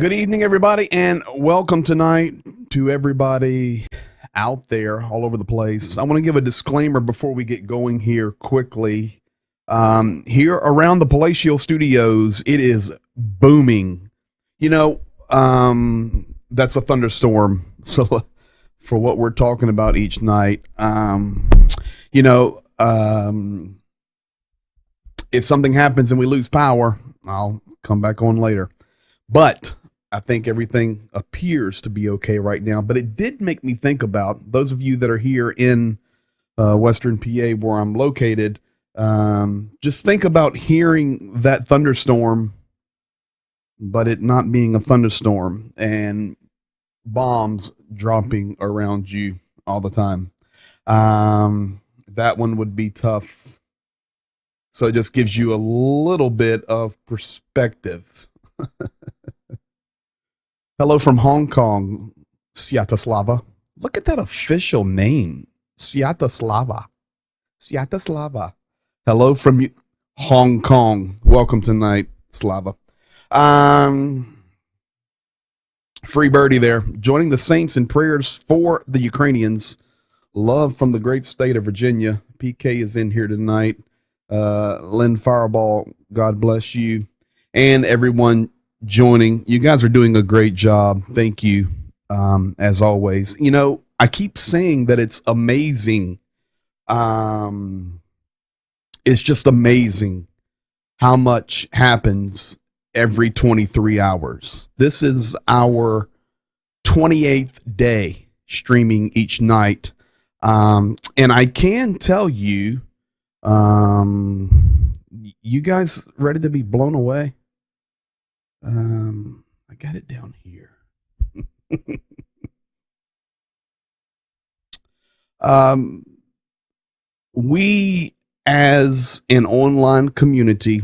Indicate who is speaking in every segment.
Speaker 1: Good evening, everybody, and welcome tonight to everybody out there all over the place. I want to give a disclaimer before we get going here quickly. Here around the Palatial Studios, it is booming. That's a thunderstorm. So for what we're talking about each night, if something happens and we lose power, I'll come back on later. But I think everything appears to be okay right now. But it did make me think about those of you that are here in Western PA where I'm located. Just think about hearing that thunderstorm, but it not being a thunderstorm and bombs dropping around you all the time. That one would be tough. So it just gives you a little bit of perspective. Hello from Hong Kong, Sviatoslava. Look at that official name, Sviatoslava. Sviatoslava. Hello from Hong Kong. Welcome tonight, Slava. Free birdie there. Joining the saints in prayers for the Ukrainians. Love from the great state of Virginia. PK is in here tonight. Lynn Fireball, God bless you. And everyone joining. You guys are doing a great job. Thank you. As always, I keep saying that it's amazing. It's just amazing how much happens every 23 hours. This is our 28th day streaming each night. And I can tell you, you guys ready to be blown away? I got it down here. We as an online community,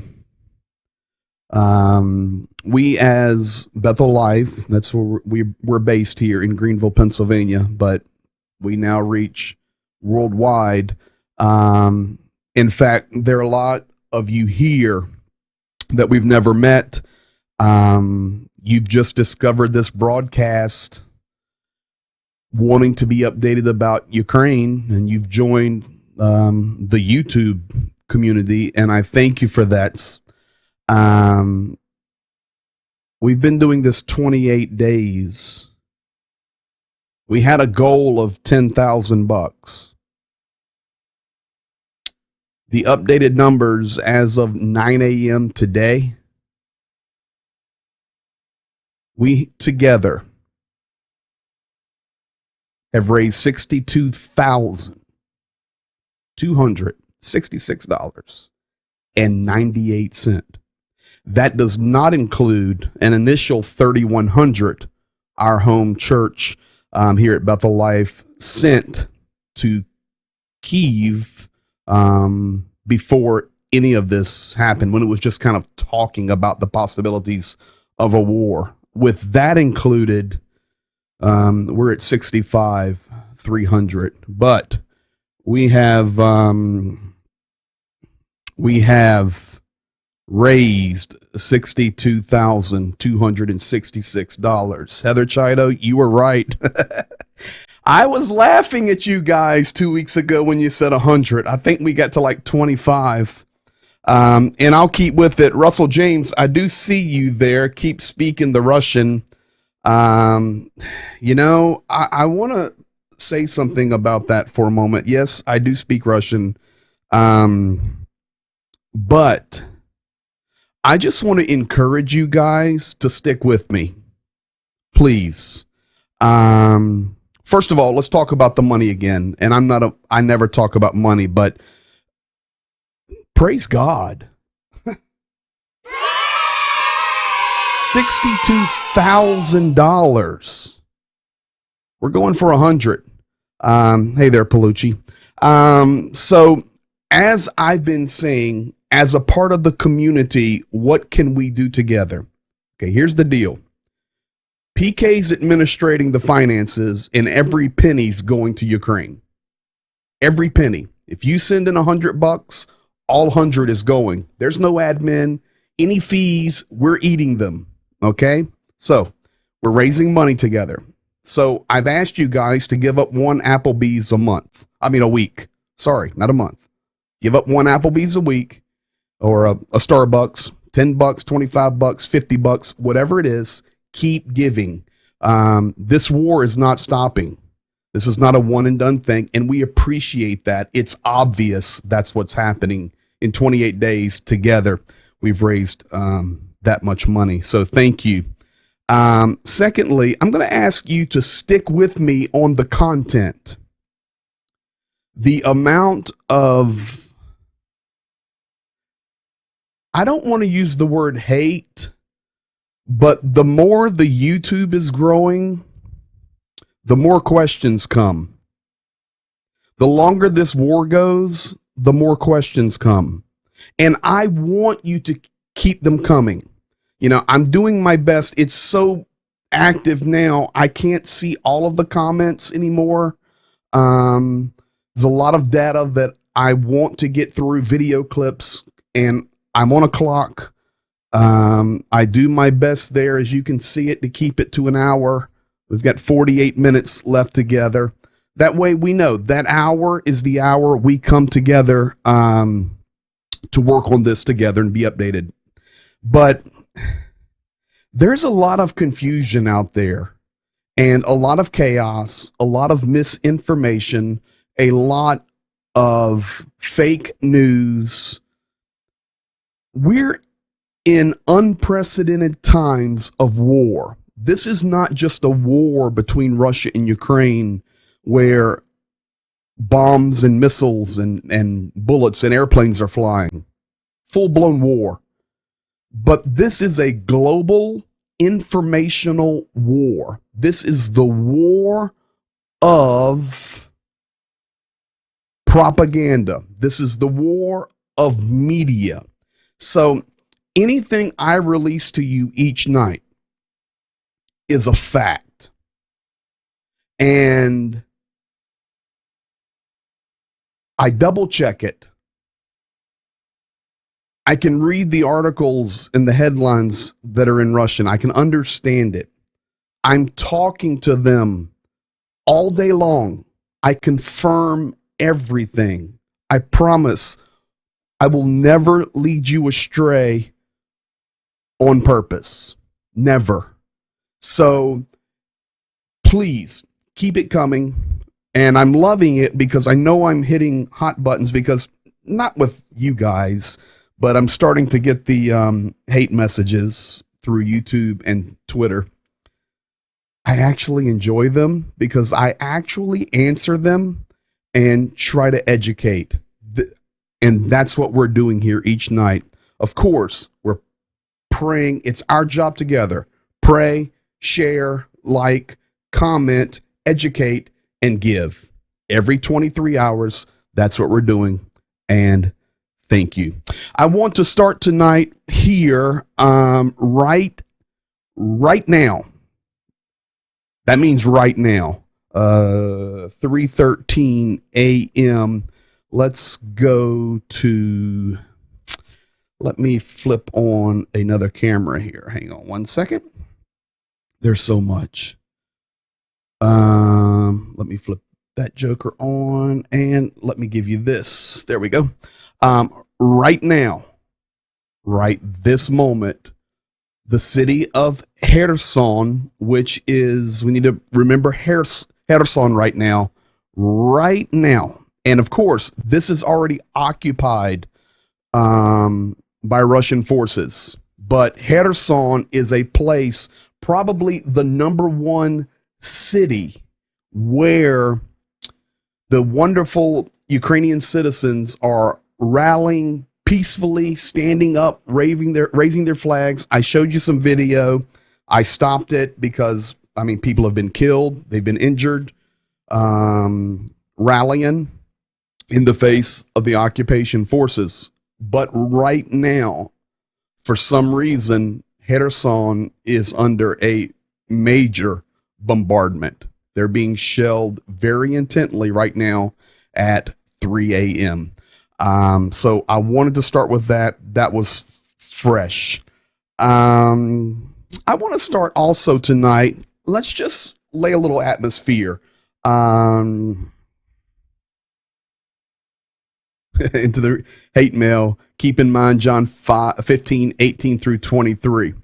Speaker 1: we as Bethel Life, that's where we're based here in Greenville, Pennsylvania, but we now reach worldwide. In fact, there are a lot of you here that we've never met. You've just discovered this broadcast wanting to be updated about Ukraine, and you've joined the YouTube community, and I thank you for that. We've been doing this 28 days. We had a goal of $10,000. The updated numbers as of 9 a.m. today, we together have raised $62,266.98. That does not include an initial $3,100 our home church here at Bethel Life sent to Kyiv before any of this happened, when it was just kind of talking about the possibilities of a war. With that included, we're at 65,300, but we have raised $62,266. Heather Chido, you were right. I was laughing at you guys 2 weeks ago when you said 100. I think we got to like 25. And I'll keep with it. Russell James, I do see you there. Keep speaking the Russian. I want to say something about that for a moment. Yes, I do speak Russian. But I just want to encourage you guys to stick with me, please. First of all, let's talk about the money again. And I never talk about money, but praise God. $62,000. We're going for 100. Hey there, Palucci. So as I've been saying, as a part of the community, what can we do together? Okay, here's the deal. PK's administrating the finances, and every penny's going to Ukraine. Every penny. If you send in $100, all 100 is going. There's no admin, any fees. We're eating them. Okay. So We're raising money together. So I've asked you guys to give up one Applebee's a week. Sorry, not a month. Give up one Applebee's a week, or a Starbucks, $10, $25, $50, whatever it is. Keep giving. This war is not stopping. This is not a one and done thing, and we appreciate that. It's obvious that's what's happening. In 28 days together, we've raised that much money. So thank you. Secondly, I'm going to ask you to stick with me on the content. The amount of, I don't want to use the word hate, but the more the YouTube is growing, the more questions come. The longer this war goes, the more questions come. And I want you to keep them coming. You know, I'm doing my best. It's so active now, I can't see all of the comments anymore. There's a lot of data that I want to get through, video clips, and I'm on a clock. I do my best there, as you can see it, to keep it to an hour. We've got 48 minutes left together. That way we know that hour is the hour we come together to work on this together and be updated. But there's a lot of confusion out there, and a lot of chaos, a lot of misinformation, a lot of fake news. We're in unprecedented times of war. This is not just a war between Russia and Ukraine where bombs and missiles and bullets and airplanes are flying. Full-blown war. But this is a global informational war. This is the war of propaganda. This is the war of media. So anything I release to you each night is a fact. And I double check it. I can read the articles and the headlines that are in Russian. I can understand it. I'm talking to them all day long. I confirm everything. I promise I will never lead you astray on purpose. Never. So please keep it coming. And I'm loving it because I know I'm hitting hot buttons, because not with you guys, but I'm starting to get the hate messages through YouTube and Twitter. I actually enjoy them because I actually answer them and try to educate. And that's what we're doing here each night. Of course, we're praying. It's our job together. Pray, share, like, comment, educate, and give. Every 23 hours, that's what we're doing. And thank you. I want to start tonight here right now. That means right now. 3:13 a.m. Let's go to, let me flip on another camera here. Hang on one second. There's so much. Let me flip that joker on and let me give you this. There we go. Right now, right this moment, the city of Kherson, which is, we need to remember Kherson right now. And of course, this is already occupied by Russian forces. But Kherson is a place, probably the number one city where the wonderful Ukrainian citizens are rallying peacefully, standing up, raising their flags. I showed you some video. I stopped it because, I mean, people have been killed. They've been injured, rallying in the face of the occupation forces. But right now, for some reason, Kherson is under a major bombardment. They're being shelled very intently right now at 3 a.m. So I wanted to start with that. That was fresh. I want to start also tonight. Let's just lay a little atmosphere into the hate mail. Keep in mind John 15, 18 through 23.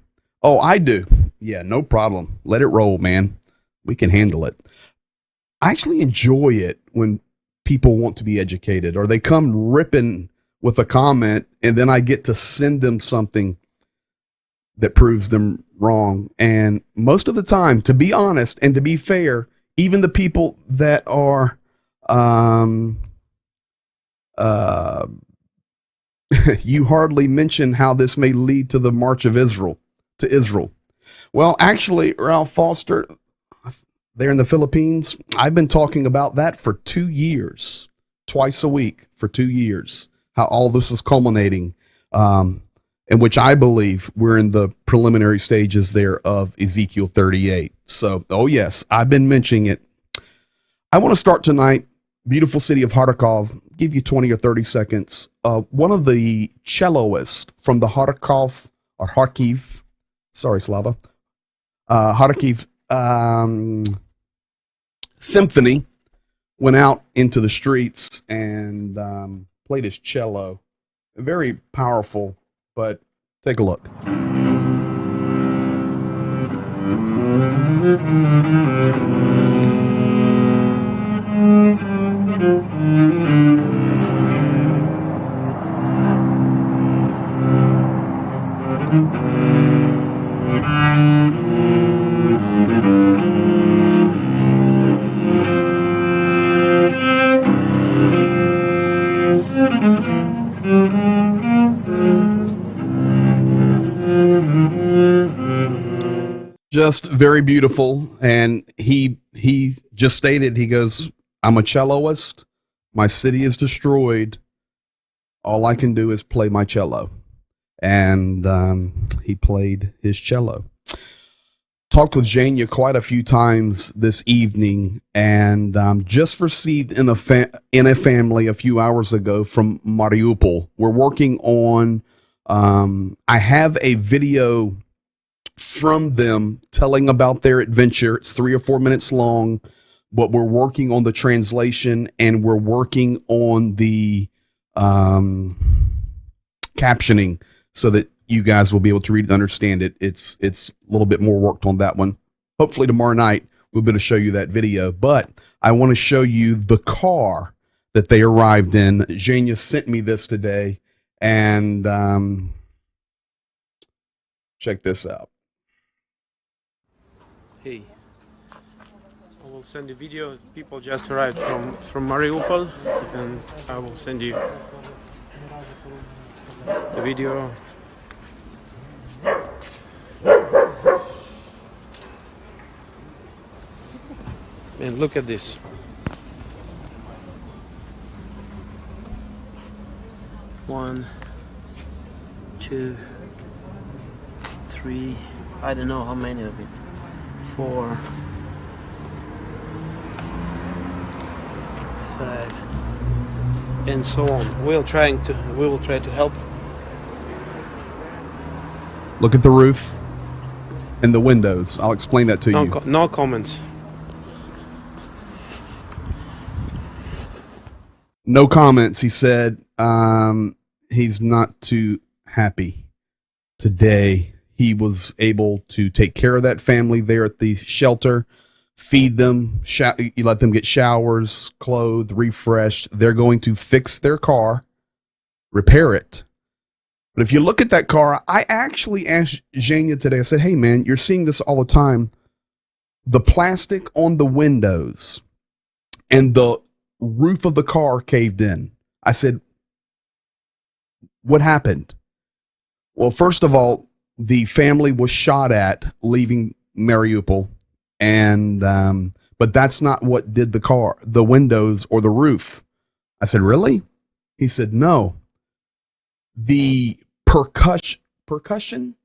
Speaker 1: Oh, I do. Yeah, no problem. Let it roll, man. We can handle it. I actually enjoy it when people want to be educated or they come ripping with a comment and then I get to send them something that proves them wrong. And most of the time, to be honest and to be fair, even the people that are you hardly mention how this may lead to the march of Israel to Israel. Well, actually, Ralph Foster, there in the Philippines, I've been talking about that for 2 years, twice a week for 2 years, how all this is culminating, in which I believe we're in the preliminary stages there of Ezekiel 38. So, oh yes, I've been mentioning it. I want to start tonight, beautiful city of Kharkov, give you 20 or 30 seconds. One of the celloists from the Kharkiv, sorry, Slava, Kharkiv symphony went out into the streets and played his cello. Very powerful, but take a look. Just very beautiful. And he just stated, he goes, I'm a celloist. My city is destroyed. All I can do is play my cello. And he played his cello. Talked with Zhenya quite a few times this evening, and just received in a family a few hours ago from Mariupol. We're working on, I have a video from them telling about their adventure. It's 3 or 4 minutes long, but we're working on the translation and we're working on the captioning so that you guys will be able to read and understand it. It's a little bit more worked on that one. Hopefully tomorrow night we'll be able to show you that video, but I want to show you the car that they arrived in. Zhenya sent me this today, and check this out.
Speaker 2: Hey, I will send a video. People just arrived from Mariupol, and I will send you the video. And look at this. One, two, three, I don't know how many of it. 4, 5, and so on. We will try to help.
Speaker 1: Look at the roof and the windows. I'll explain that to you.
Speaker 2: No comments.
Speaker 1: No comments. He said he's not too happy today. He was able to take care of that family there at the shelter, feed them, you let them get showers, clothed, refreshed. They're going to fix their car, repair it. But if you look at that car, I actually asked Zhenya today, I said, hey man, you're seeing this all the time. The plastic on the windows and the roof of the car caved in. I said, what happened? Well, first of all, the family was shot at leaving Mariupol, and but that's not what did the windows or the roof. I said, really? He said, no. The percussion,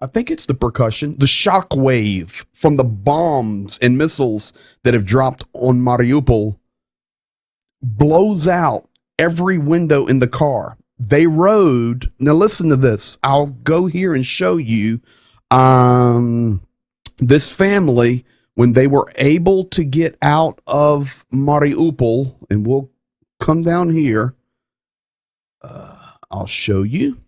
Speaker 1: I think it's the percussion, the shock wave from the bombs and missiles that have dropped on Mariupol blows out every window in the car. They rode, now listen to this, I'll go here and show you This family, when they were able to get out of Mariupol, and we'll come down here, I'll show you.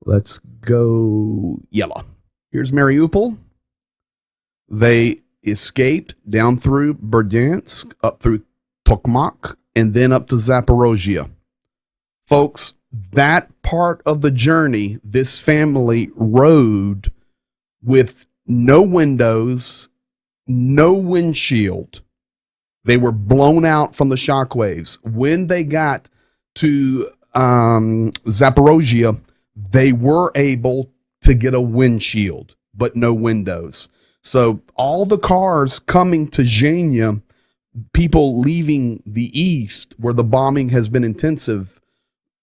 Speaker 1: Let's go yellow. Here's Mariupol. They escaped down through Berdyansk, up through Tokmak, and then up to Zaporozhye. Folks, that part of the journey, this family rode with no windows, no windshield. They were blown out from the shockwaves. When they got to Zaporozhye, they were able to get a windshield, but no windows. So all the cars coming to Zhenya, people leaving the east where the bombing has been intensive,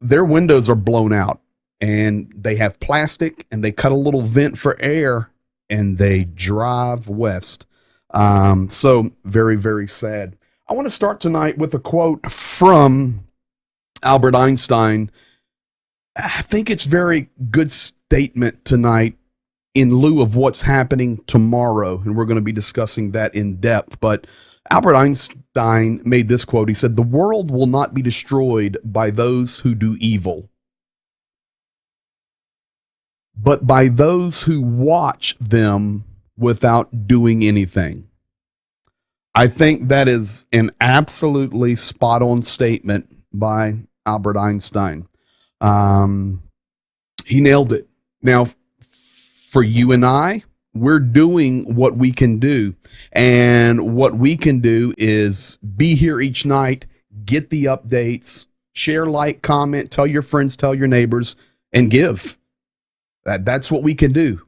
Speaker 1: their windows are blown out, and they have plastic, and they cut a little vent for air, and they drive west. So very, very sad. I want to start tonight with a quote from Albert Einstein. I think it's very good statement tonight in lieu of what's happening tomorrow, and we're going to be discussing that in depth. But Albert Einstein made this quote. He said, "The world will not be destroyed by those who do evil, but by those who watch them without doing anything." I think that is an absolutely spot-on statement by Albert Einstein. He nailed it. Now, for you and I, we're doing what we can do. And what we can do is be here each night, get the updates, share, like, comment, tell your friends, tell your neighbors, and give. That's what we can do.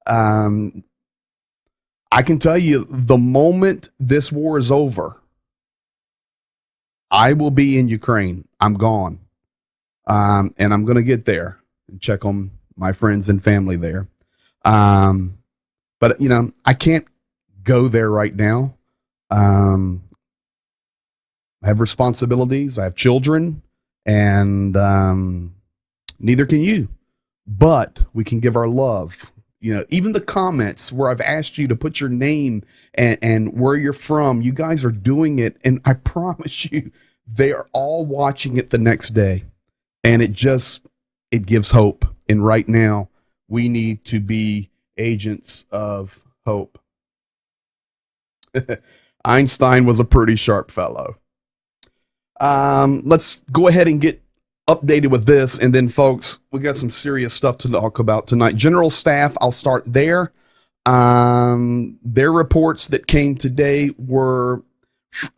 Speaker 1: I can tell you, the moment this war is over, I will be in Ukraine. I'm gone. And I'm going to get there and check on my friends and family there. But, you know, I can't go there right now. I have responsibilities. I have children, and neither can you. But we can give our love. You know, even the comments where I've asked you to put your name and where you're from, you guys are doing it. And I promise you, they are all watching it the next day. And it gives hope. And right now, we need to be agents of hope. Einstein was a pretty sharp fellow. Let's go ahead and get updated with this. And then, folks, we got some serious stuff to talk about tonight. General Staff, I'll start there. Their reports that came today were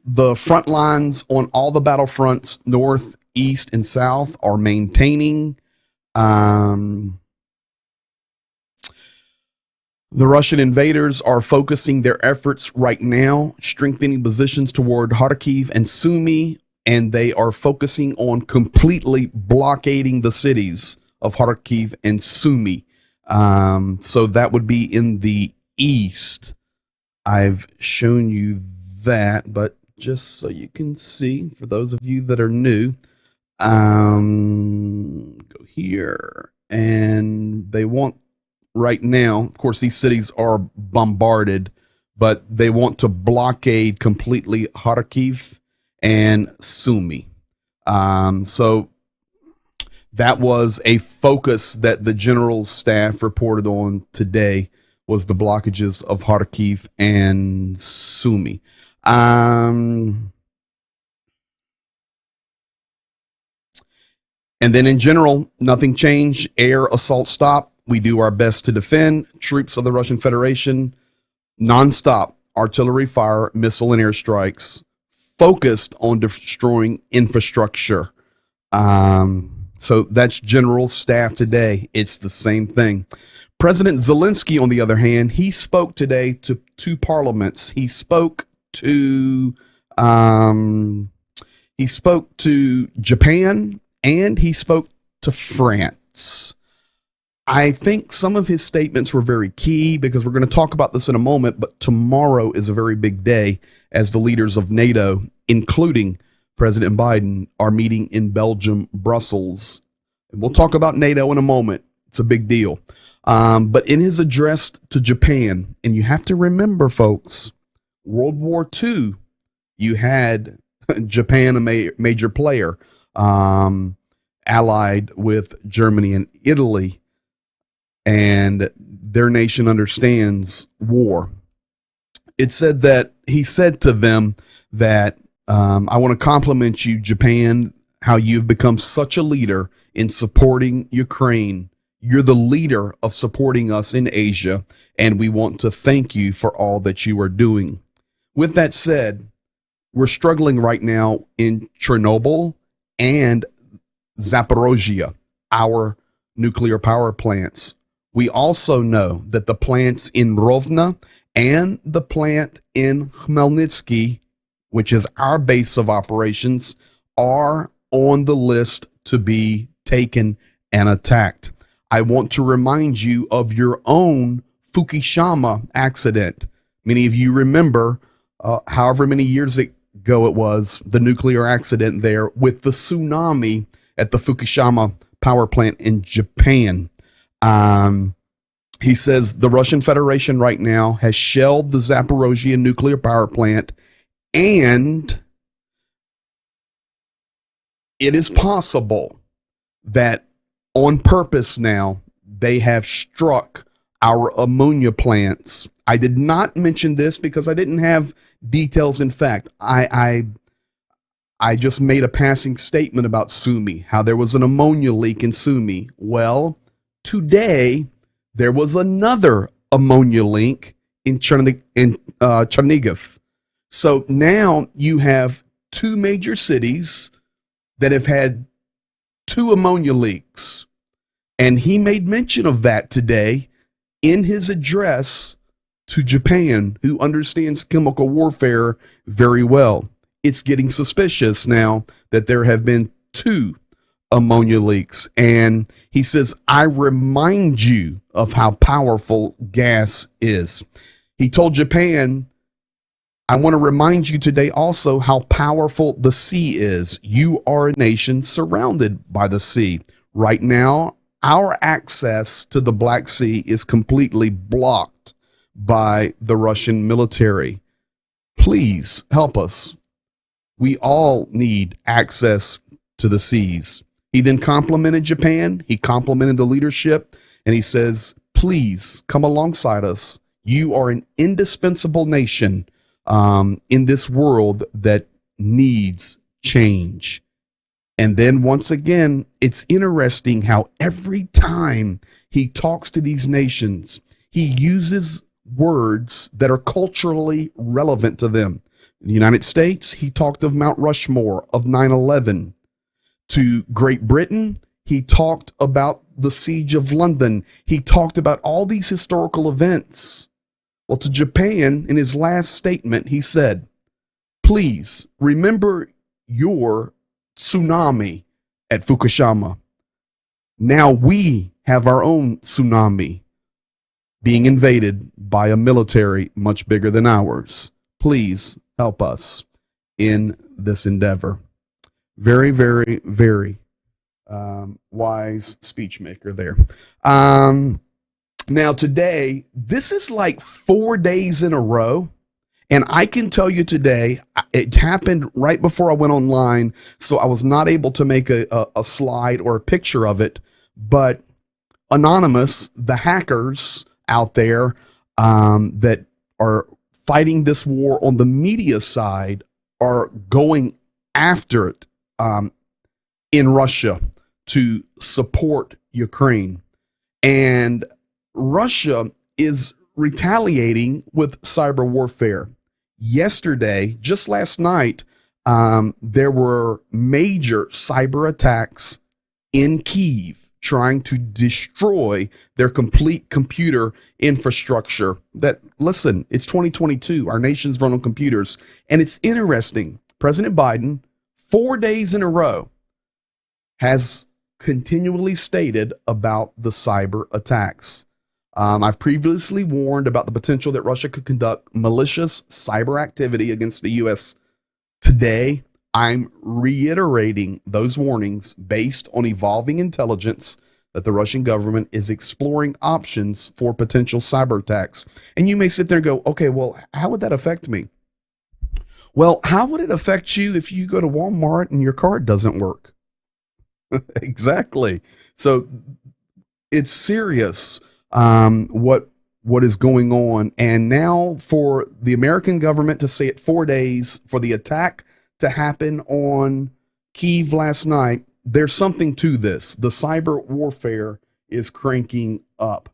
Speaker 1: the front lines on all the battlefronts, north, east, and south, are maintaining. The Russian invaders are focusing their efforts right now, strengthening positions toward Kharkiv and Sumy, and they are focusing on completely blockading the cities of Kharkiv and Sumy. So that would be in the east. I've shown you that, but just so you can see, for those of you that are new, go here, and they want right now, of course, these cities are bombarded, but they want to blockade completely Kharkiv and Sumy. So that was a focus that the general staff reported on today, was the blockages of Kharkiv and Sumy. And then in general, nothing changed. Air assault stop. We do our best to defend. Troops of the Russian Federation, nonstop artillery fire, missile and airstrikes, focused on destroying infrastructure. So that's general staff today. It's the same thing. President Zelensky, on the other hand, he spoke today to two parliaments. He spoke to Japan, and he spoke to France. I think some of his statements were very key, because we're going to talk about this in a moment, but tomorrow is a very big day as the leaders of NATO, including President Biden, are meeting in Belgium, Brussels. And we'll talk about NATO in a moment. It's a big deal. But in his address to Japan, and you have to remember, folks, World War II, you had Japan, a major player, allied with Germany and Italy, and their nation understands war. It said that he said to them that I want to compliment you, Japan, how you've become such a leader in supporting Ukraine. You're the leader of supporting us in Asia, and we want to thank you for all that you are doing. With that said, we're struggling right now in Chernobyl and Zaporozhye, our nuclear power plants. We also know that the plants in Rovna and the plant in Khmelnytsky, which is our base of operations, are on the list to be taken and attacked. I want to remind you of your own Fukushima accident. Many of you remember, however many years ago it was, the nuclear accident there with the tsunami at the Fukushima power plant in Japan. He says the Russian Federation right now has shelled the Zaporozhye nuclear power plant, and it is possible that on purpose now they have struck our ammonia plants. I did not mention this because I didn't have details. In fact, I just made a passing statement about Sumy, how there was an ammonia leak in Sumy. Well, today there was another ammonia leak in Chernihiv. So now you have two major cities that have had two ammonia leaks. And he made mention of that today in his address to Japan, who understands chemical warfare very well. It's getting suspicious now that there have been two ammonia leaks. And he says, I remind you of how powerful gas is. He told Japan, I want to remind you today also how powerful the sea is. You are a nation surrounded by the sea. Right now, our access to the Black Sea is completely blocked by the Russian military. Please help us. We all need access to the seas. He then complimented Japan. He complimented the leadership, and he says, please come alongside us. You are an indispensable nation in this world that needs change. And then once again, it's interesting how every time he talks to these nations, he uses words that are culturally relevant to them. In the United States, he talked of Mount Rushmore, of 9/11. To Great Britain, he talked about the siege of London. He talked about all these historical events. Well, to Japan, in his last statement, he said, please remember your tsunami at Fukushima. Now we have our own tsunami being invaded by a military much bigger than ours. Please help us in this endeavor. Very, very, very wise speech maker there. Now today, this is like 4 days in a row. And I can tell you today, it happened right before I went online, so I was not able to make a slide or a picture of it. But Anonymous, the hackers out there that are fighting this war on the media side, are going after it in Russia to support Ukraine. And Russia is retaliating with cyber warfare. Yesterday, just last night, there were major cyber attacks in Kyiv trying to destroy their complete computer infrastructure. That, listen, it's 2022. Our nation's run on computers. And it's interesting. President Biden, 4 days in a row, has continually stated about the cyber attacks. I've previously warned about the potential that Russia could conduct malicious cyber activity against the U.S. Today, I'm reiterating those warnings based on evolving intelligence that the Russian government is exploring options for potential cyber attacks. And you may sit there and go, okay, well, how would that affect me? Well, how would it affect you if you go to Walmart and your card doesn't work? Exactly. So it's serious, what is going on. And now for the American government to say it 4 days for the attack to happen on Kyiv last night, there's something to this. The cyber warfare is cranking up.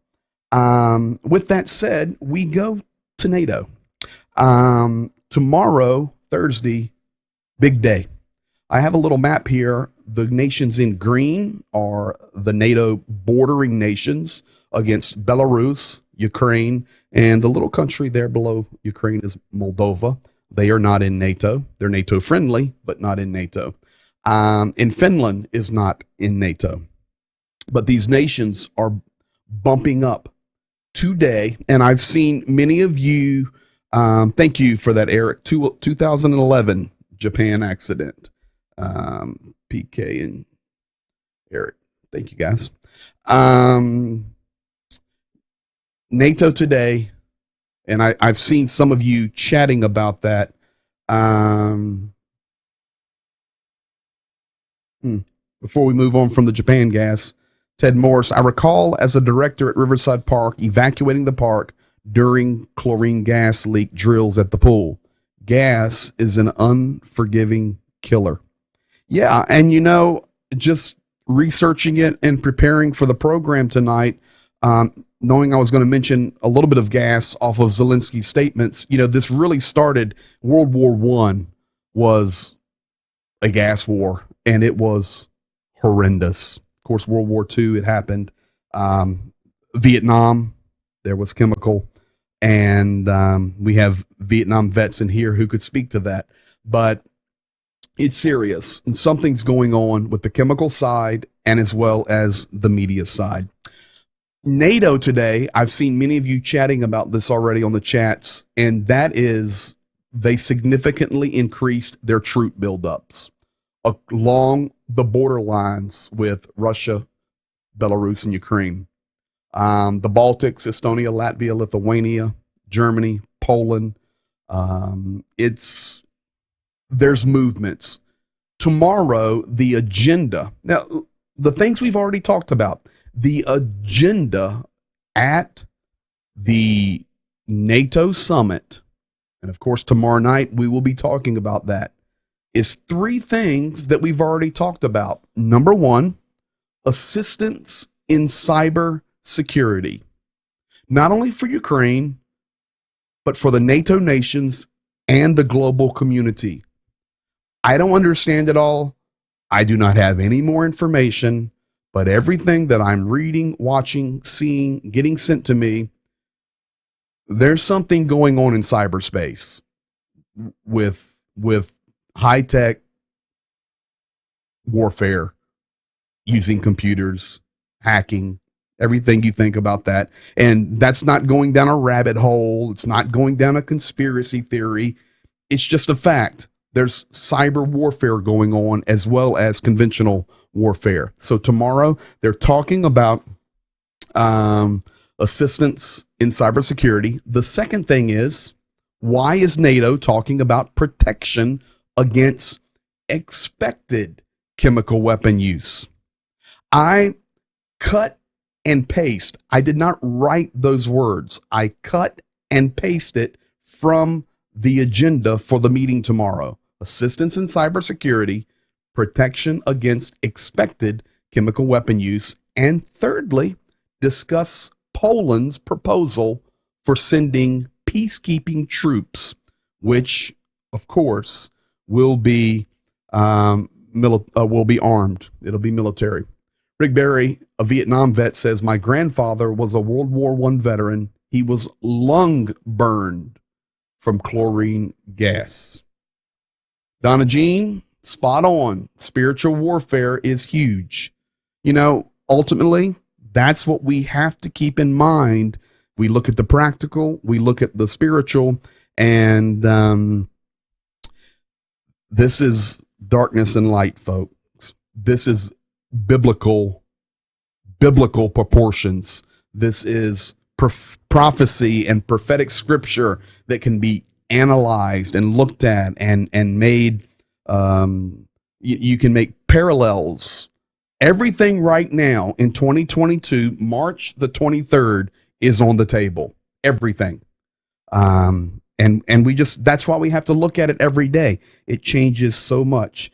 Speaker 1: With that said, we go to NATO. Tomorrow, Thursday, big day. I have a little map here. The nations in green are the NATO bordering nations against Belarus, Ukraine, and the little country there below Ukraine is Moldova. They are not in NATO. They're NATO friendly, but not in NATO. And Finland is not in NATO. But these nations are bumping up today, and I've seen many of you, thank you for that, Eric, 2011 Japan accident. PK and Eric, thank you guys. NATO today, and I've seen some of you chatting about that. Before we move on from the Japan gas, Ted Morris, I recall as a director at Riverside Park evacuating the park during chlorine gas leak drills at the pool. Gas is an unforgiving killer. Yeah, and just researching it and preparing for the program tonight, knowing I was going to mention a little bit of gas off of Zelensky's statements, this really started, World War I was a gas war, and it was horrendous. Of course, World War II, it happened. Vietnam, there was chemical, and we have Vietnam vets in here who could speak to that. But it's serious, and something's going on with the chemical side and as well as the media side. NATO today, I've seen many of you chatting about this already on the chats, and that is they significantly increased their troop buildups along the border lines with Russia, Belarus, and Ukraine. The Baltics, Estonia, Latvia, Lithuania, Germany, Poland. There's movements. Tomorrow, the agenda. Now, the things we've already talked about, the agenda at the NATO summit, and of course, tomorrow night, we will be talking about that, is 3 things that we've already talked about. Number 1, assistance in cyber security, not only for Ukraine, but for the NATO nations and the global community. I don't understand it all. I do not have any more information, but everything that I'm reading, watching, seeing, getting sent to me, there's something going on in cyberspace with high-tech warfare using computers, hacking, everything you think about that. And that's not going down a rabbit hole. It's not going down a conspiracy theory. It's just a fact. There's cyber warfare going on as well as conventional warfare. So tomorrow they're talking about assistance in cybersecurity. The second thing is, why is NATO talking about protection against expected chemical weapon use? I cut and paste. I did not write those words. I cut and paste it from the agenda for the meeting tomorrow. Assistance in cybersecurity, protection against expected chemical weapon use, and thirdly, discuss Poland's proposal for sending peacekeeping troops, which, of course, will be armed. It'll be military. Rick Berry, a Vietnam vet, says, my grandfather was a World War I veteran. He was lung burned from chlorine gas. Donna Jean, spot on. Spiritual warfare is huge. Ultimately, that's what we have to keep in mind. We look at the practical, we look at the spiritual, and this is darkness and light, folks. This is biblical biblical proportions. This is prophecy and prophetic scripture that can be analyzed and looked at and made. You can make parallels. Everything right now in 2022, March the 23rd, is on the table. Everything. And we just, that's why we have to look at it every day. It changes so much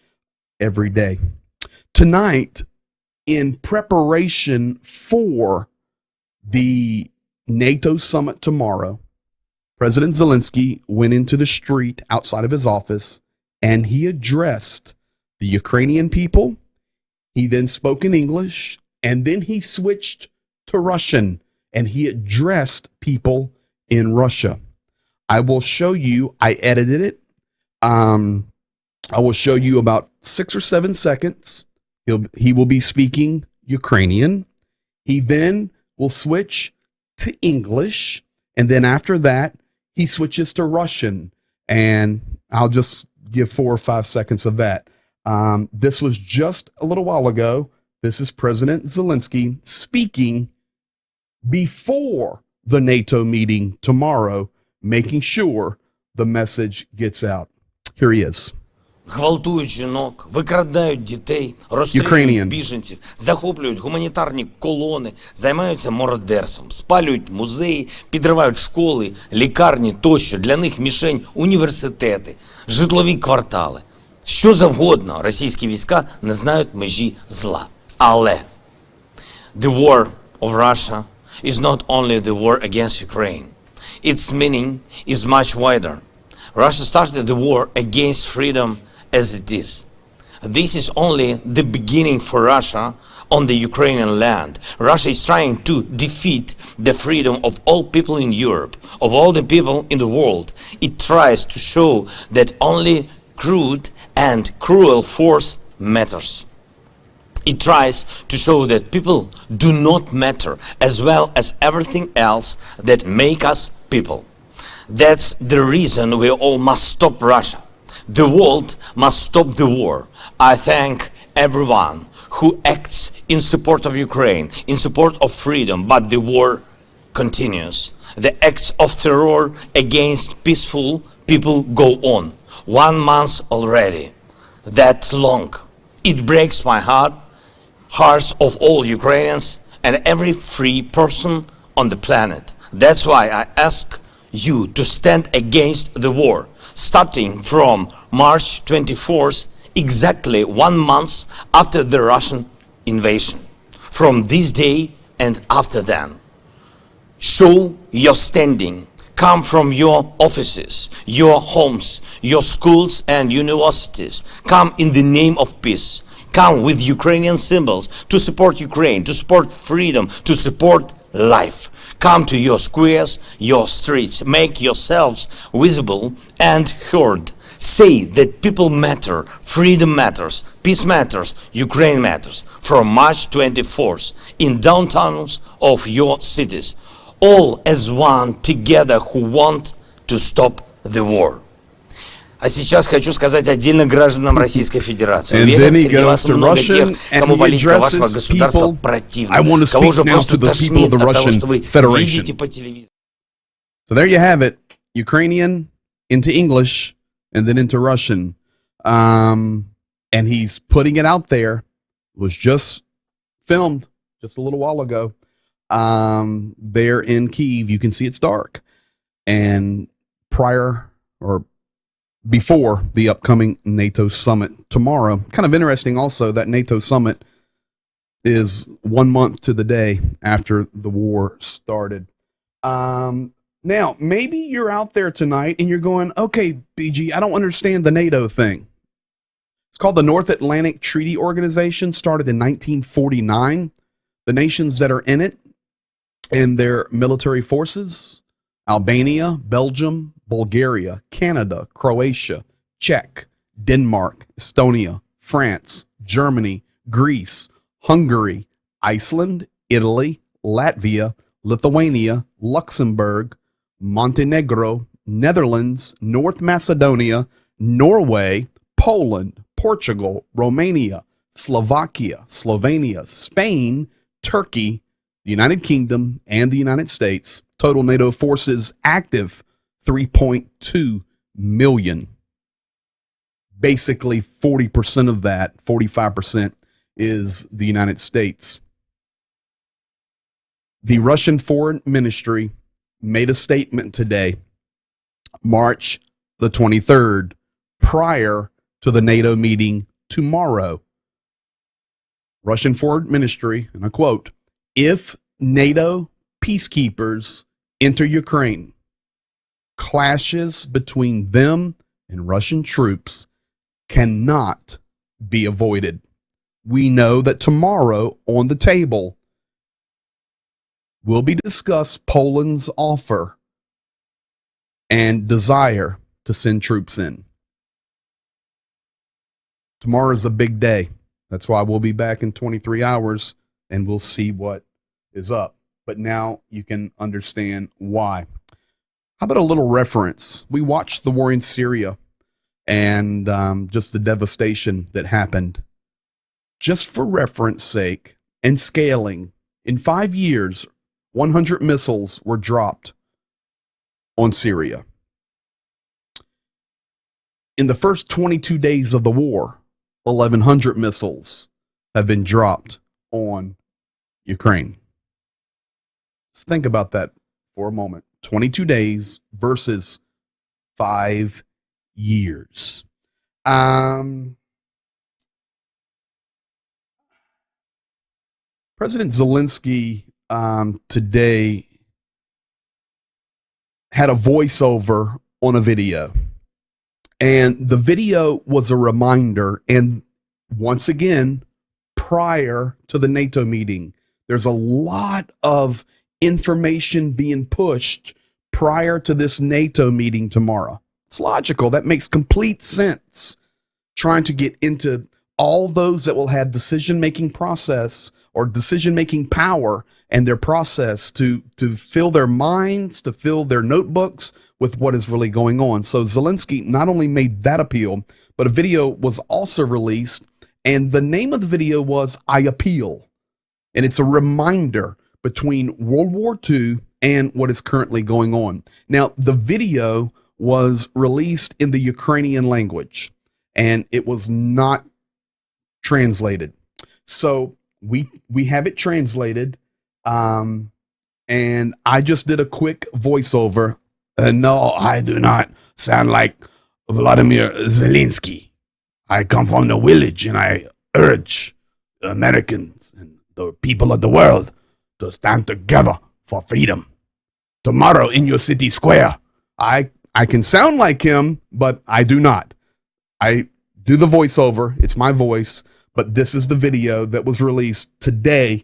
Speaker 1: every day. Tonight, in preparation for the NATO summit tomorrow, President Zelensky went into the street outside of his office and he addressed the Ukrainian people. He then spoke in English, and then he switched to Russian and he addressed people in Russia. I will show you, I edited it. I will show you about 6 or 7 seconds. He will be speaking Ukrainian. He then will switch to English. And then after that, he switches to Russian. And I'll just give 4 or 5 seconds of that. This was just a little while ago. This is President Zelensky speaking before the NATO meeting tomorrow, making sure the message gets out. Here he is.
Speaker 3: Гвалтують жінок, викрадають дітей, розстрілюють біженців, захоплюють гуманітарні колони, займаються мародерством, спалюють музеї, підривають школи, лікарні тощо. Для них мішень університети, житлові квартали. Що завгодно, російські війська не знають межі зла. Але the war of Russia is not only the war against Ukraine. Its meaning is much wider. Russia started the war against freedom as it is. This is only the beginning for Russia on the Ukrainian land. Russia is trying to defeat the freedom of all people in Europe, of all the people in the world. It tries to show that only crude and cruel force matters. It tries to show that people do not matter, as well as everything else that make us people. That's the reason we all must stop Russia. The world must stop the war. I thank everyone who acts in support of Ukraine, in support of freedom, but the war continues. The acts of terror against peaceful people go on. 1 month already. That long. It breaks my hearts of all Ukrainians and every free person on the planet. That's why I ask you to stand against the war, starting from March 24th, exactly 1 month after the Russian invasion. From this day and after then. Show your standing. Come from your offices, your homes, your schools and universities. Come in the name of peace. Come with Ukrainian symbols to support Ukraine, to support freedom, to support life. Come to your squares, your streets. Make yourselves visible and heard. Say that people matter, freedom matters, peace matters, Ukraine matters. From March 24th, in downtowns of your cities. All as one together who want to stop the war. А сейчас хочу сказать отдельно гражданам Российской Федерации. Уверен, среди вас много тех, кому политика вашего государства противна, кого уже просто тошнит от того, что вы видите по телевизору.
Speaker 1: So there you have it. Ukrainian into English and then into Russian. And he's putting it out there. It was just filmed just a little while ago. There in Kyiv, you can see it's dark. And prior or before the upcoming NATO summit tomorrow. Kind of interesting also that NATO summit is 1 month to the day after the war started. Now, maybe you're out there tonight and you're going, okay, BG, I don't understand the NATO thing. It's called the North Atlantic Treaty Organization, started in 1949. The nations that are in it and their military forces: Albania, Belgium, Bulgaria, Canada, Croatia, Czech, Denmark, Estonia, France, Germany, Greece, Hungary, Iceland, Italy, Latvia, Lithuania, Luxembourg, Montenegro, Netherlands, North Macedonia, Norway, Poland, Portugal, Romania, Slovakia, Slovenia, Spain, Turkey, the United Kingdom, and the United States. Total NATO forces active 3.2 million. Basically 40% of that, 45%, is the United States. The Russian Foreign Ministry made a statement today, March the 23rd, prior to the NATO meeting tomorrow. Russian Foreign Ministry, and I quote, "If NATO peacekeepers enter Ukraine, clashes between them and Russian troops cannot be avoided. We know that tomorrow on the table will be discussed Poland's offer and desire to send troops in." Tomorrow is a big day. That's why we'll be back in 23 hours and we'll see what is up. But now you can understand why. How about a little reference? We watched the war in Syria and just the devastation that happened. Just for reference sake and scaling, in 5 years, 100 missiles were dropped on Syria. In the first 22 days of the war, 1,100 missiles have been dropped on Ukraine. Let's think about that for a moment. 22 days versus 5 years. President Zelensky today had a voiceover on a video. And the video was a reminder, and once again, prior to the NATO meeting, there's a lot of information being pushed prior to this NATO meeting tomorrow. It's logical. That makes complete sense. Trying to get into all those that will have decision-making process or decision-making power and their process to fill their minds, to fill their notebooks with what is really going on. So Zelensky not only made that appeal, but a video was also released, and the name of the video was "I Appeal." And it's a reminder between World War II and what is currently going on. Now, the video was released in the Ukrainian language, and it was not translated. So we have it translated, and I just did a quick voiceover. No, I do not sound like Vladimir Zelensky. I come from the village, and I urge the Americans and the people of the world to stand together for freedom. Tomorrow in your city square. I can sound like him, but I do not. I do the voiceover. It's my voice, but this is the video that was released today,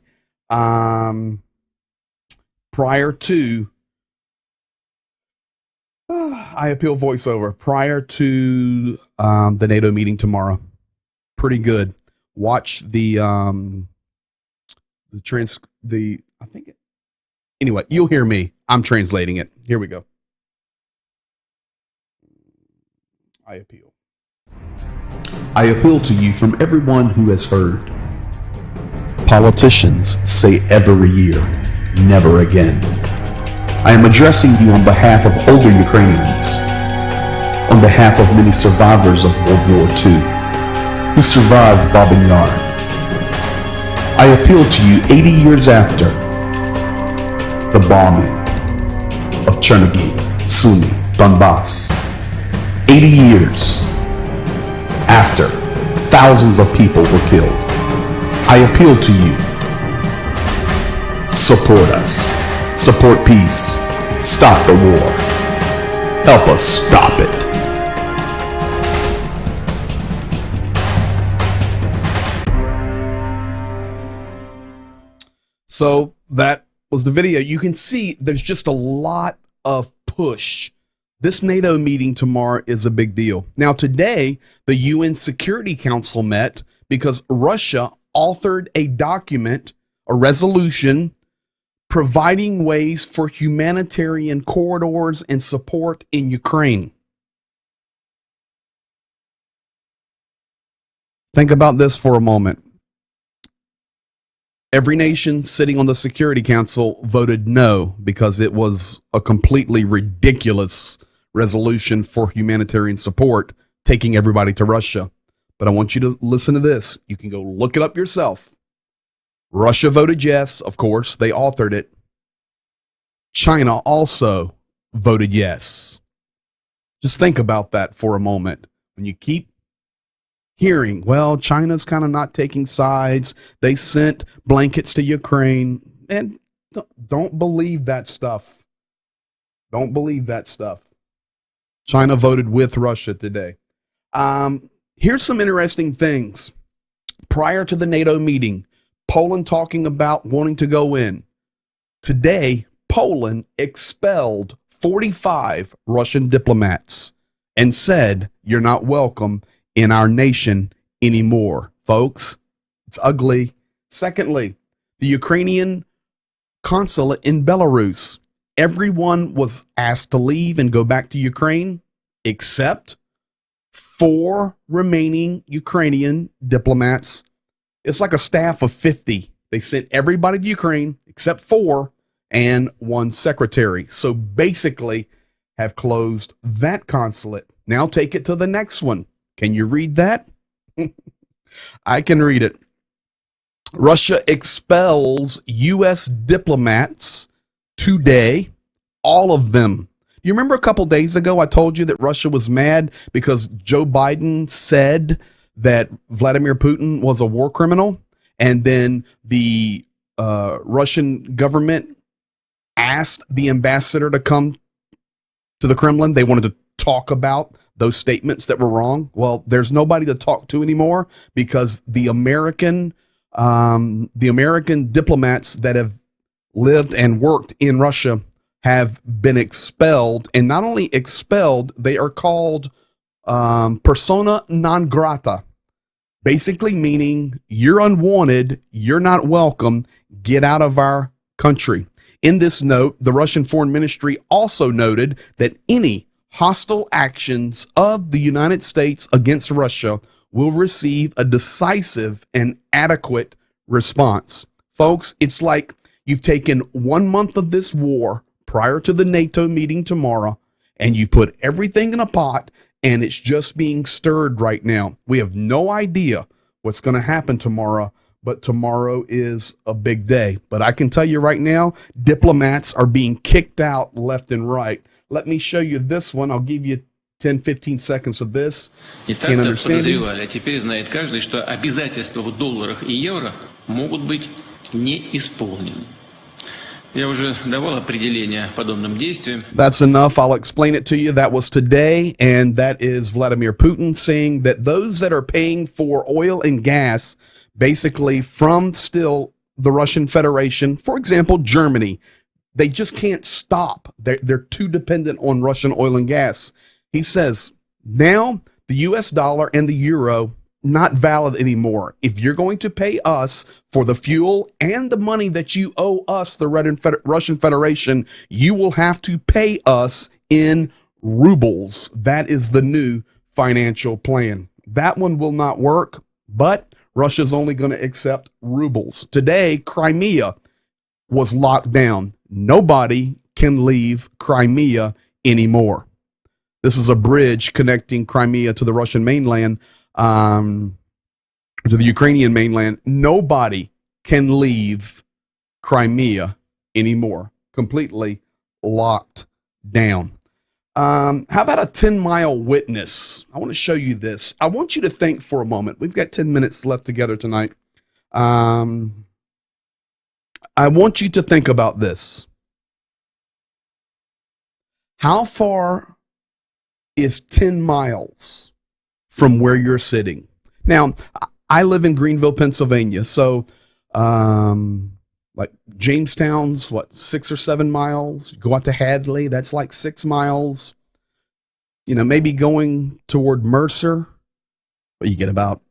Speaker 1: prior to I Appeal voiceover, prior to the NATO meeting tomorrow. Pretty good. Watch anyway, you'll hear me. I'm translating it. Here we go. I appeal. I appeal to you from everyone who has heard. Politicians say every year, never again. I am addressing you on behalf of older Ukrainians, on behalf of many survivors of World War II, who survived Bombing Yar. I appeal to you 80 years after the bombing of Chernihiv, Sumy, Donbass. 80 years after thousands of people were killed. I appeal to you. Support us. Support peace. Stop the war. Help us stop it. So that was the video. You can see there's just a lot of push. This NATO meeting tomorrow is a big deal. Now, today, the UN Security Council met because Russia authored a document, a resolution, providing ways for humanitarian corridors and support in Ukraine. Think about this for a moment. Every nation sitting on the Security Council voted no because it was a completely ridiculous resolution for humanitarian support, taking everybody to Russia. But I want you to listen to this. You can go look it up yourself. Russia voted yes, of course. They authored it. China also voted yes. Just think about that for a moment. When you keep hearing, well, China's kind of not taking sides. They sent blankets to Ukraine. And don't believe that stuff. Don't believe that stuff. China voted with Russia today. Here's some interesting things. Prior to the NATO meeting, Poland talking about wanting to go in. Today, Poland expelled 45 Russian diplomats and said, you're not welcome in our nation anymore. Folks, it's ugly. Secondly, the Ukrainian consulate in Belarus, everyone was asked to leave and go back to Ukraine except 4 remaining Ukrainian diplomats. It's like a staff of 50. They sent everybody to Ukraine except 4 and 1 secretary. So basically have closed that consulate. Now take it to the next one. Can you read that? I can read it. Russia expels U.S. diplomats today, all of them. You remember a couple days ago I told you that Russia was mad because Joe Biden said that Vladimir Putin was a war criminal, and then the Russian government asked the ambassador to come to the Kremlin. They wanted to talk about those statements that were wrong. Well, there's nobody to talk to anymore because the American diplomats that have lived and worked in Russia have been expelled, and not only expelled, they are called persona non grata, basically meaning you're unwanted, you're not welcome, get out of our country. In this note, the Russian Foreign Ministry also noted that any hostile actions of the United States against Russia will receive a decisive and adequate response. Folks, it's like you've taken 1 month of this war prior to the NATO meeting tomorrow, and you put everything in a pot, and it's just being stirred right now. We have no idea what's going to happen tomorrow, but tomorrow is a big day. But I can tell you right now, diplomats are being kicked out left and right. Let me show you this one. I'll give you 10-15 seconds of this. Can't understand it.
Speaker 4: А теперь знает каждый, что обязательства в долларах и евро могут быть не исполнены. Я уже давал определение подобным действиям.
Speaker 1: That's enough. I'll explain it to you. That was today, and that is Vladimir Putin saying that those that are paying for oil and gas, basically from still the Russian Federation, for example, Germany, they just can't stop. They're too dependent on Russian oil and gas. He says, now the US dollar and the euro, not valid anymore. If you're going to pay us for the fuel and the money that you owe us, the Russian Federation, you will have to pay us in rubles. That is the new financial plan. That one will not work, but Russia's only going to accept rubles. Today, Crimea was locked down. Nobody can leave Crimea anymore. This is a bridge connecting Crimea to the Russian mainland, to the Ukrainian mainland. Nobody can leave Crimea anymore. Completely locked down. How about a 10-mile witness? I want to show you this. I want you to think for a moment. We've got 10 minutes left together tonight. I want you to think about this. How far is 10 miles from where you're sitting? Now, I live in Greenville, Pennsylvania, so like Jamestown's, 6 or 7 miles. Go out to Hadley, that's like 6 miles. You know, maybe going toward Mercer, but you get about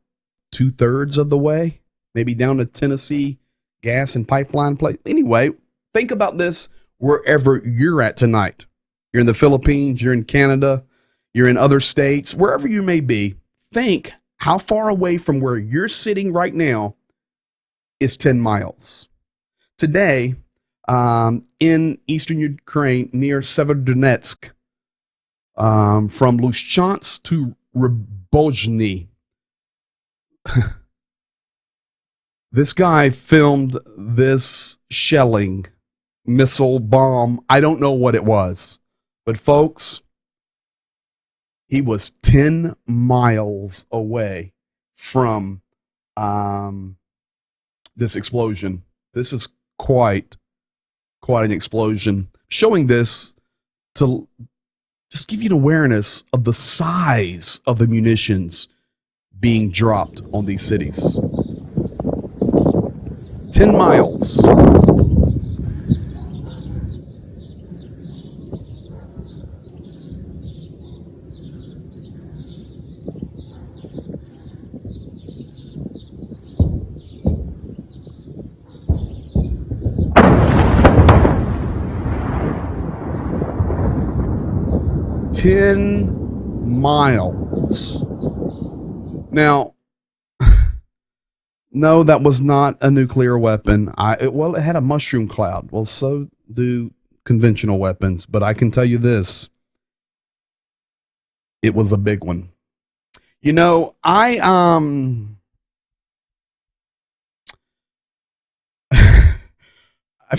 Speaker 1: 2/3 of the way, maybe down to Tennessee gas and pipeline place. Anyway, think about this wherever you're at tonight. You're in the Philippines, you're in Canada, you're in other states, wherever you may be. Think how far away from where you're sitting right now is 10 miles. Today, in eastern Ukraine near Severodonetsk, from Lysychansk to Rybozhny, this guy filmed this shelling, missile, bomb. I don't know what it was, but folks, he was 10 miles away from this explosion. This is quite an explosion. Showing this to just give you an awareness of the size of the munitions being dropped on these cities. 10 miles.10 miles. Now, no, that was not a nuclear weapon. Well, it had a mushroom cloud. Well, so do conventional weapons. But I can tell you this. It was a big one. You know, I've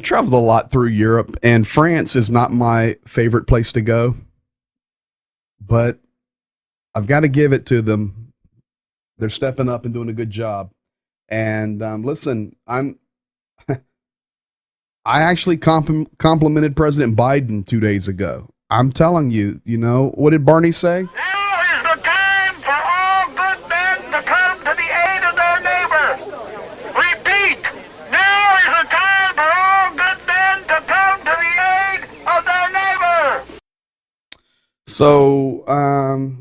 Speaker 1: traveled a lot through Europe, and France is not my favorite place to go. But I've got to give it to them. They're stepping up and doing a good job. And listen, I actually complimented President Biden 2 days ago. I'm telling you, you know, what did Barney say?
Speaker 5: Now is the time for all good men to come to the aid of their neighbor. Repeat, now is the time for all good men to come to the aid of their neighbor.
Speaker 1: So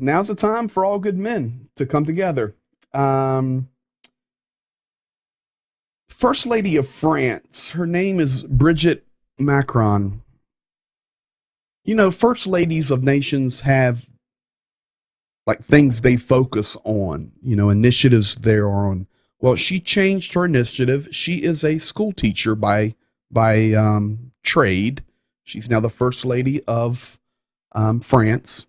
Speaker 1: now's the time for all good men to come together. First Lady of France, her name is Brigitte Macron. You know, first ladies of nations have like things they focus on, you know, initiatives they're on. Well, she changed her initiative. She is a school teacher by trade. She's now the First Lady of France.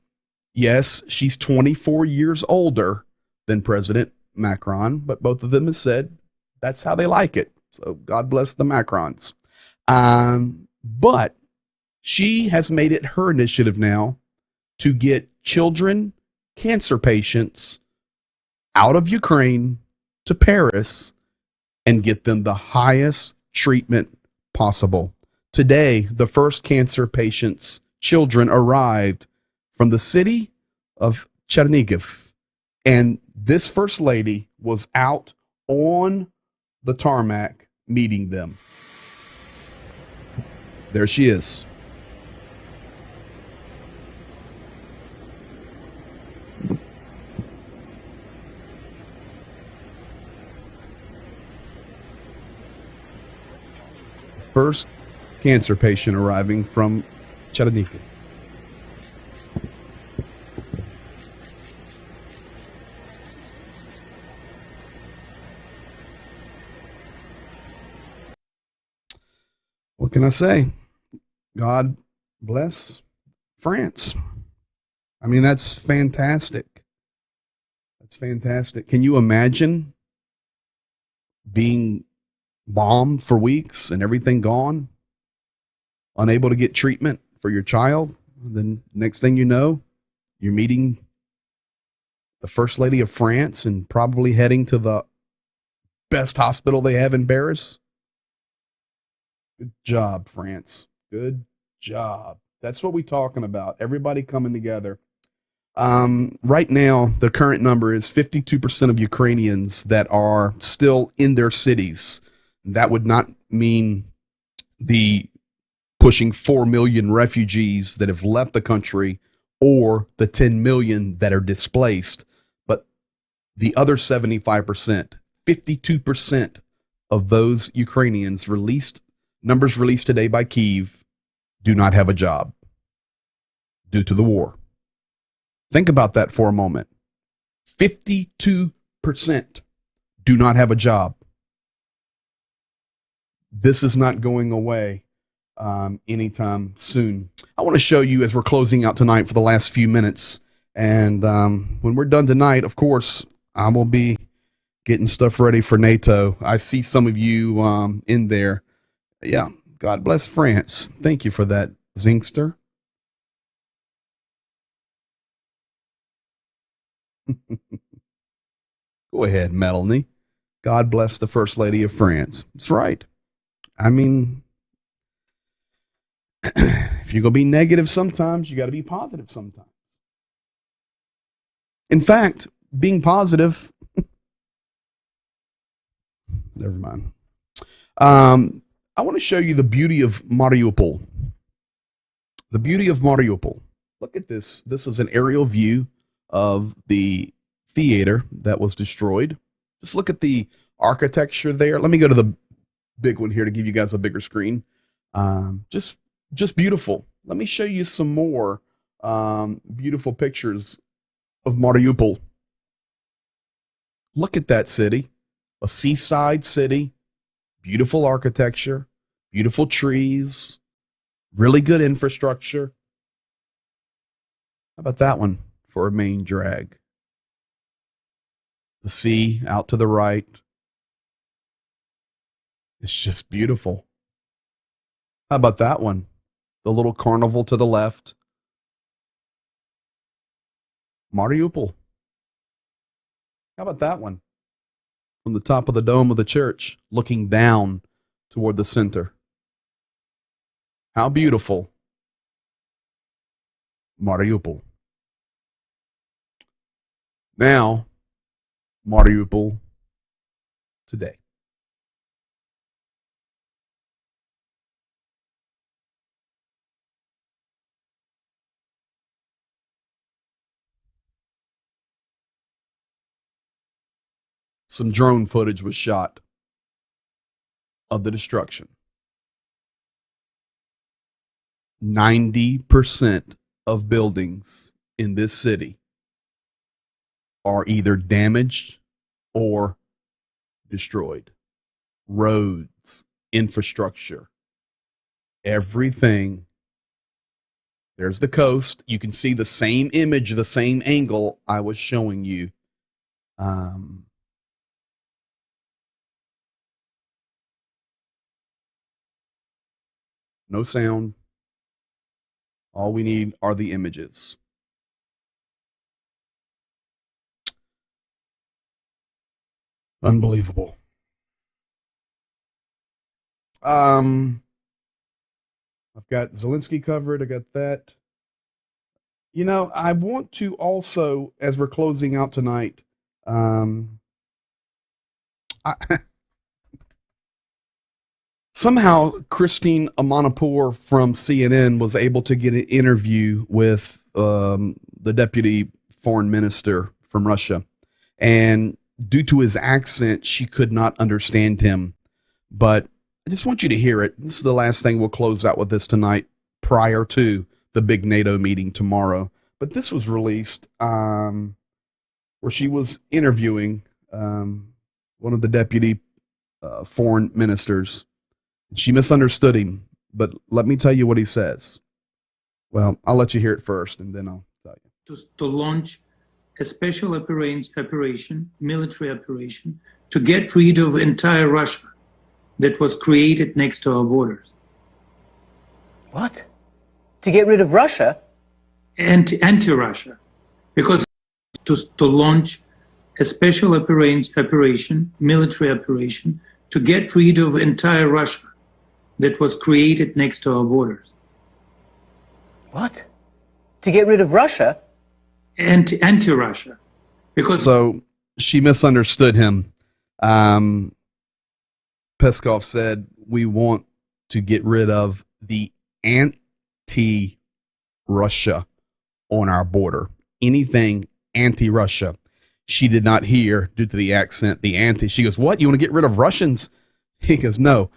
Speaker 1: Yes, she's 24 years older than President Macron, but both of them have said that's how they like it. So God bless the Macrons. But she has made it her initiative now to get children, cancer patients out of Ukraine to Paris and get them the highest treatment possible. Today, the first cancer patients' children arrived from the city of Chernihiv. And this First Lady was out on the tarmac meeting them. There she is. First cancer patient arriving from Chernihiv. What can I say? God bless France. I mean, that's fantastic. That's fantastic. Can you imagine being bombed for weeks and everything gone? Unable to get treatment for your child? And then next thing you know, you're meeting the First Lady of France and probably heading to the best hospital they have in Paris. Good job, France. Good job. That's what we're talking about. Everybody coming together. Right now, the current number is 52% of Ukrainians that are still in their cities. That would not mean the pushing 4 million refugees that have left the country or the 10 million that are displaced, but the other 75%, 52% of those Ukrainians numbers released today by Kyiv, do not have a job due to the war. Think about that for a moment. 52% do not have a job. This is not going away anytime soon. I want to show you as we're closing out tonight for the last few minutes. And when we're done tonight, of course, I will be getting stuff ready for NATO. I see some of you in there. Yeah, God bless France. Thank you for that, Zingster. Go ahead, Melanie. God bless the First Lady of France. That's right. I mean, if you're going to be negative sometimes, you got to be positive sometimes. In fact, being positive, never mind. I want to show you the beauty of Mariupol. The beauty of Mariupol. Look at this. This is an aerial view of the theater that was destroyed. Just look at the architecture there. Let me go to the big one here to give you guys a bigger screen. Just beautiful. Let me show you some more beautiful pictures of Mariupol. Look at that city. A seaside city. Beautiful architecture. Beautiful trees. Really good infrastructure. How about that one for a main drag? The sea out to the right. It's just beautiful. How about that one? The little carnival to the left. Mariupol. How about that one? From the top of the dome of the church, looking down toward the center. How beautiful. Mariupol. Now, Mariupol today. Some drone footage was shot of the destruction. 90% of buildings in this city are either damaged or destroyed. Roads, infrastructure, everything. There's the coast. You can see the same image, the same angle I was showing you. No sound. All we need are the images. Unbelievable. I've got Zelensky covered. I got that. You know, I want to also, as we're closing out tonight, somehow Christine Amanpour from CNN was able to get an interview with the deputy foreign minister from Russia. And due to his accent, she could not understand him. But I just want you to hear it. This is the last thing we'll close out with this tonight prior to the big NATO meeting tomorrow. But this was released where she was interviewing one of the deputy foreign ministers. She misunderstood him, but let me tell you what he says. Well, I'll let you hear it first, and then I'll tell you.
Speaker 6: To launch a special operation, military operation, to get rid of entire Russia that was created next to our borders.
Speaker 7: What? To get rid of Russia?
Speaker 6: Anti-Russia. Because to launch a special operation, military operation, to get rid of entire Russia that was created next to our borders.
Speaker 7: What? To get rid of Russia?
Speaker 6: Anti-Russia. Because
Speaker 1: so she misunderstood him. Peskov said, we want to get rid of the anti-Russia on our border. Anything anti-Russia. She did not hear, due to the accent, the anti. She goes, what? You want to get rid of Russians? He goes, no,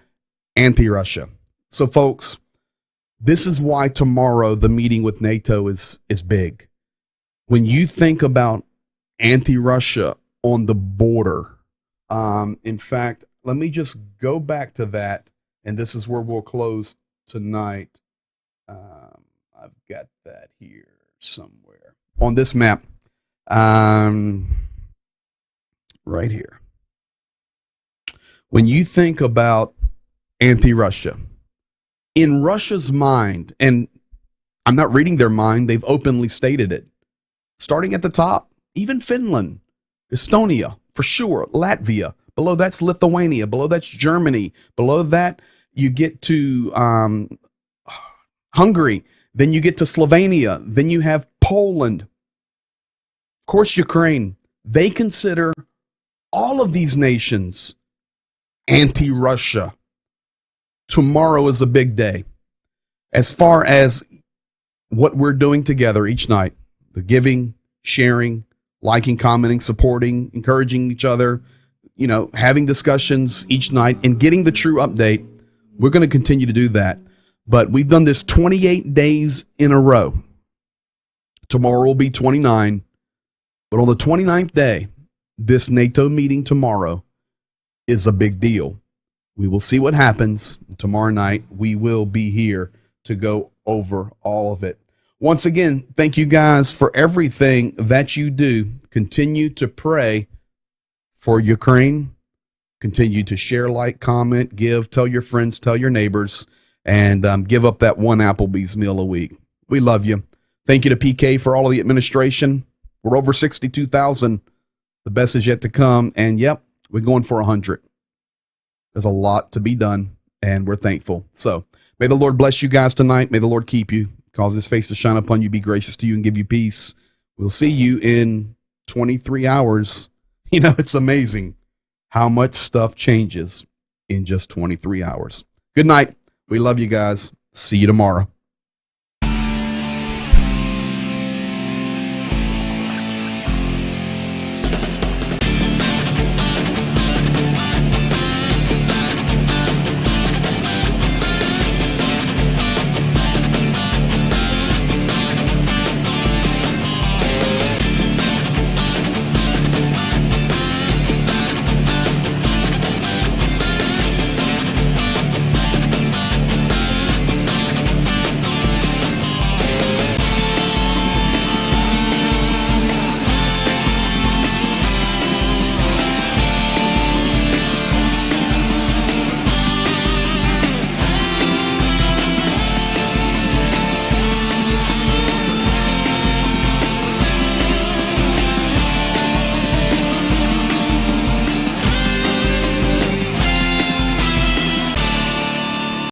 Speaker 1: anti-Russia. So, folks, this is why tomorrow the meeting with NATO is big. When you think about anti-Russia on the border, in fact, let me just go back to that And this is where we'll close tonight. I've got that here somewhere on this map. Right here. When you think about anti-Russia, in Russia's mind, and I'm not reading their mind, they've openly stated it. Starting at the top, even Finland, Estonia, for sure, Latvia. Below that's Lithuania. Below that's Germany. Below that, you get to Hungary. Then you get to Slovenia. Then you have Poland. Of course, Ukraine. They consider all of these nations anti-Russia. Tomorrow is a big day. As far as what we're doing together each night, the giving, sharing, liking, commenting, supporting, encouraging each other, having discussions each night and getting the true update, we're going to continue to do that. But we've done this 28 days in a row. Tomorrow will be 29. But on the 29th day, this NATO meeting tomorrow is a big deal. We will see what happens. Tomorrow night, we will be here to go over all of it. Once again, thank you guys for everything that you do. Continue to pray for Ukraine. Continue to share, like, comment, give, tell your friends, tell your neighbors, and give up that one Applebee's meal a week. We love you. Thank you to PK for all of the administration. We're over 62,000. The best is yet to come. And yep, we're going for 100. There's a lot to be done, and we're thankful. So may the Lord bless you guys tonight. May the Lord keep you, cause his face to shine upon you, be gracious to you, and give you peace. We'll see you in 23 hours. It's amazing how much stuff changes in just 23 hours. Good night. We love you guys. See you tomorrow.